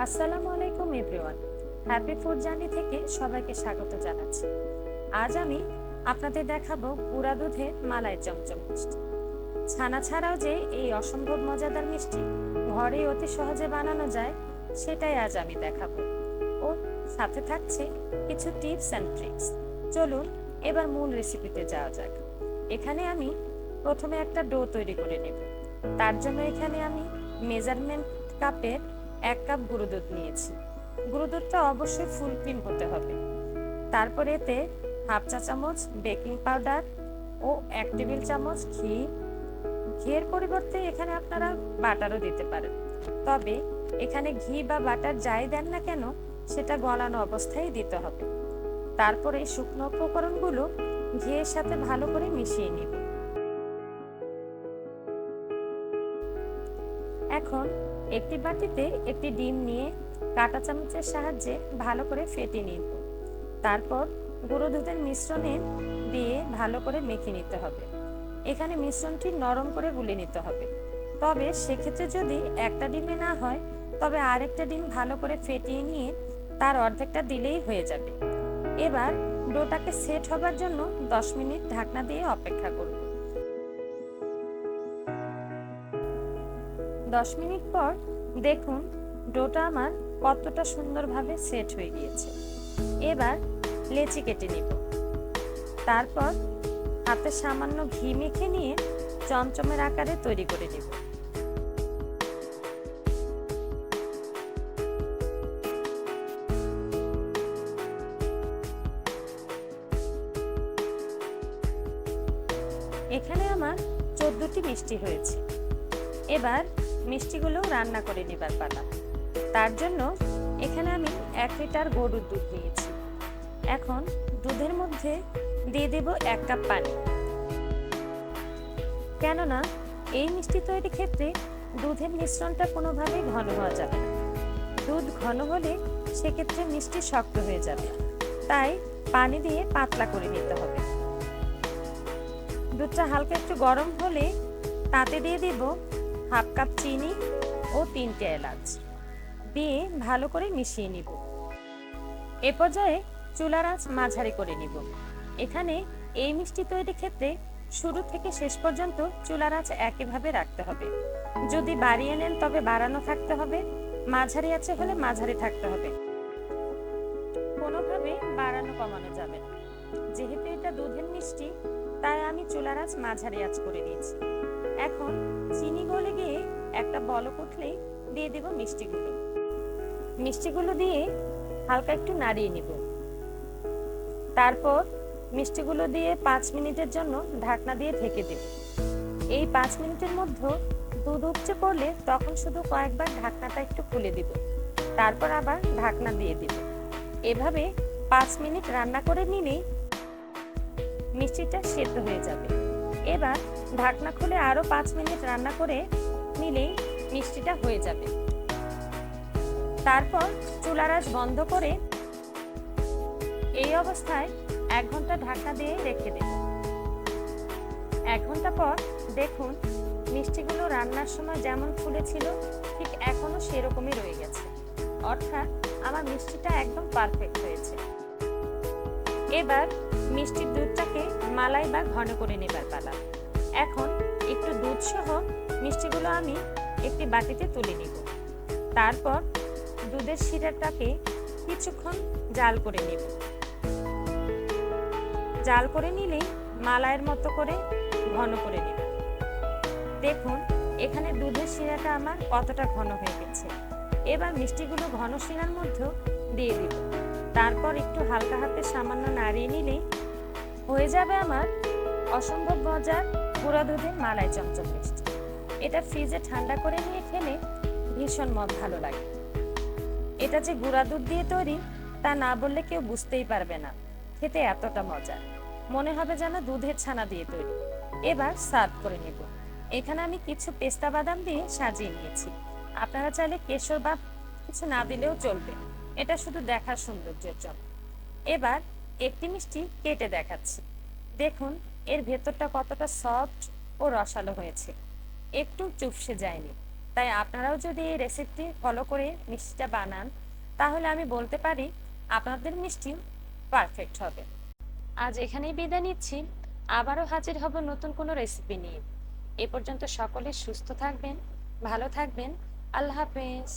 আসসালামু আলাইকুম everyone. Happy food journey থেকে সবাইকে স্বাগত জানাচ্ছি। আজ আমি আপনাদের দেখাবো গুঁড়া দুধের মালাই চমচম মিষ্টি। ছানা ছাড়াও যে এই অসম্ভব মজাদার মিষ্টি ঘরে অতি সহজে বানানো যায়, সেটাই আজ আমি দেখাবো। ও সাথে থাকছে কিছু টিপস অ্যান্ড ট্রিক্স। চলুন এবার মূল রেসিপিতে যাওয়া যাক। এখানে আমি প্রথমে একটা ডো তৈরি করে নেব। তার জন্য এখানে আমি মেজারমেন্ট কাপের 1 কাপ গুঁড়ো দুধ নিয়েছি। গুঁড়ো দুধটা অবশ্যই ফুল ক্রিম হতে হবে। তারপর এতে হাফ চা চামচ বেকিং পাউডার ও 1 টেবিল চামচ ঘি। ঘিয়ের পরিবর্তে এখানে আপনারা বাটারও দিতে পারেন, তবে এখানে ঘি বা বাটার যাই দেন না কেন সেটা গলানো অবস্থায় দিতে হবে। তারপরে শুকনো উপকরণগুলো ঘিয়ের সাথে ভালো করে মিশিয়ে নিব। এখন একটি বাটিতে একটি ডিম নিয়ে কাঁটা চামচের সাহায্যে ভালো করে ফেটে নিব। তারপর গুঁড়ো দুধের মিশ্রণে দিয়ে ভালো করে মেখে নিতে হবে। এখানে মিশ্রণটি নরম করে গুলে নিতে হবে, তবে সেক্ষেত্রে যদি একটা ডিমে না হয় তবে আরেকটা ডিম ভালো করে ফেটিয়ে নিয়ে তার অর্ধেকটা দিলেই হয়ে যাবে। এবার ডোটাকে সেট হবার জন্য 10 মিনিট ঢাকনা দিয়ে অপেক্ষা করব। 10 মিনিট পর দেখুন ডোটা আমার কতটা সুন্দরভাবে সেট হয়ে গিয়েছে। এবার লেচি কেটে নিব। তারপর হাতে সামান্য ঘি মেখে নিয়ে চমচমের আকারে তৈরি করে নেব। এখানে আমার 14টি মিষ্টি হয়েছে। এবার মিষ্টিগুলো রান্না করে নেবার পালা। তার জন্য এখানে আমি 1 লিটার গরুর দুধ নিয়েছি। এখন দুধের মধ্যে দিয়ে দেব 1 কাপ পানি। কেননা এই মিষ্টি তৈরির ক্ষেত্রে দুধের মিশ্রণটা কোনোভাবেই ঘন হওয়া যাবে না। দুধ ঘন হলে সেক্ষেত্রে মিষ্টি শক্ত হয়ে যাবে, তাই পানি দিয়ে পাতলা করে নিতে হবে। দুধটা হালকা একটু গরম হলে তাতে দিয়ে দেব হাফ কাপ চিনি ও 3টে এলাচ দিয়ে ভালো করে মিশিয়ে নিব। এ পর্যায়ে চুলার আঁচ মাঝারি করে নিব। এখানে এই মিষ্টি তৈরির ক্ষেত্রে শুরু থেকে শেষ পর্যন্ত চুলার আঁচ একইভাবে রাখতে হবে। যদি বাড়িয়ে নেন তবে বাড়ানো থাকতে হবে, মাঝারি আঁচে হলে মাঝারি থাকতে হবে, কোনোভাবে বাড়ানো কমানো যাবে না। যেহেতু এটা দুধের মিষ্টি তাই আমি চুলার আঁচ মাঝারি আঁচ করে দিয়েছি। এখন চিনি গলে গিয়ে একটা বলক উঠলেই দিয়ে দেব মিষ্টিগুলো দিয়ে হালকা একটু নাড়িয়ে নিব। তারপর মিষ্টিগুলো দিয়ে 5 মিনিটের জন্য ঢাকনা দিয়ে ঢেকে দেব। এই 5 মিনিটের মধ্যে দুধ উপচে পড়লে তখন শুধু কয়েকবার ঢাকনাটা একটু খুলে দিব, তারপর আবার ঢাকনা দিয়ে দিব। এভাবে 5 মিনিট রান্না করে নিলেই মিষ্টিটা সেদ্ধ হয়ে যাবে। এবার ঢাকনা খুলে আরো 5 মিনিট রান্না করে নিলেই মিষ্টিটা হয়ে যাবে। তারপর চুলার আঁচ বন্ধ করে এই অবস্থায় 1 ঘন্টা ঢাকনা দিয়ে রেখে দেব। 1 ঘন্টা পর দেখুন মিষ্টিগুলো রান্নার সময় যেমন ফুলেছিল ঠিক এখনো সেরকমই রয়ে গেছে, অর্থাৎ আমার মিষ্টিটা একদম পারফেক্ট হয়েছে। এবার মিষ্টির দুধটাকে মালাই বা ঘন করে নেবার পালা। এখন একটু দুধ সহ মিষ্টিগুলো আমি একটি বাটিতে তুলে নিব। তারপর দুধের শিরাটাকে কিছুক্ষণ জাল করে নেব। জাল করে নিলেই মালাইয়ের মতো করে ঘন করে নেব। দেখুন এখানে দুধের শিরাটা আমার কতটা ঘন হয়ে গেছে। এবার মিষ্টিগুলো ঘন শিরার মধ্যে দিয়ে দিব। তারপর একটু হালকা হাতে সামান্য নাড়িয়ে নিলেই হয়ে যাবে আমার অসম্ভব মজার গুঁড়া দুধের মালাই চমচম মিষ্টি। এটা ফ্রিজে ঠান্ডা করে নিয়ে খেলে ভীষণ ভালো লাগে। এটা যে গুঁড়া দুধ দিয়ে তৈরি তা না বললে কেউ বুঝতেই পারবে না, খেতে এতটা মজা, মনে হবে যেন দুধের ছানা দিয়ে তৈরি। এবার সার্ভ করে নেব। এখানে আমি কিছু পেস্তা বাদাম দিয়ে সাজিয়ে নিয়েছি। আপনারা চাইলে কেশর বা কিছু না দিলেও চলবে, এটা শুধু দেখার সৌন্দর্যের জন্য। এবার একটি মিষ্টি কেটে দেখাচ্ছি। দেখুন এর ভেতরটা কতটা সফট ও রসালো হয়েছে, একটু চুপসে যায়নি। তাই আপনারাও যদি এই রেসিপিটি ফলো করে মিষ্টিটা বানান, তাহলে আমি বলতে পারি আপনাদের মিষ্টি পারফেক্ট হবে। আজ এখানেই বিদায় নিচ্ছি। আবারও হাজির হব নতুন কোনো রেসিপি নিয়ে। এ পর্যন্ত সকলে সুস্থ থাকবেন, ভালো থাকবেন। আল্লাহ হাফেজ।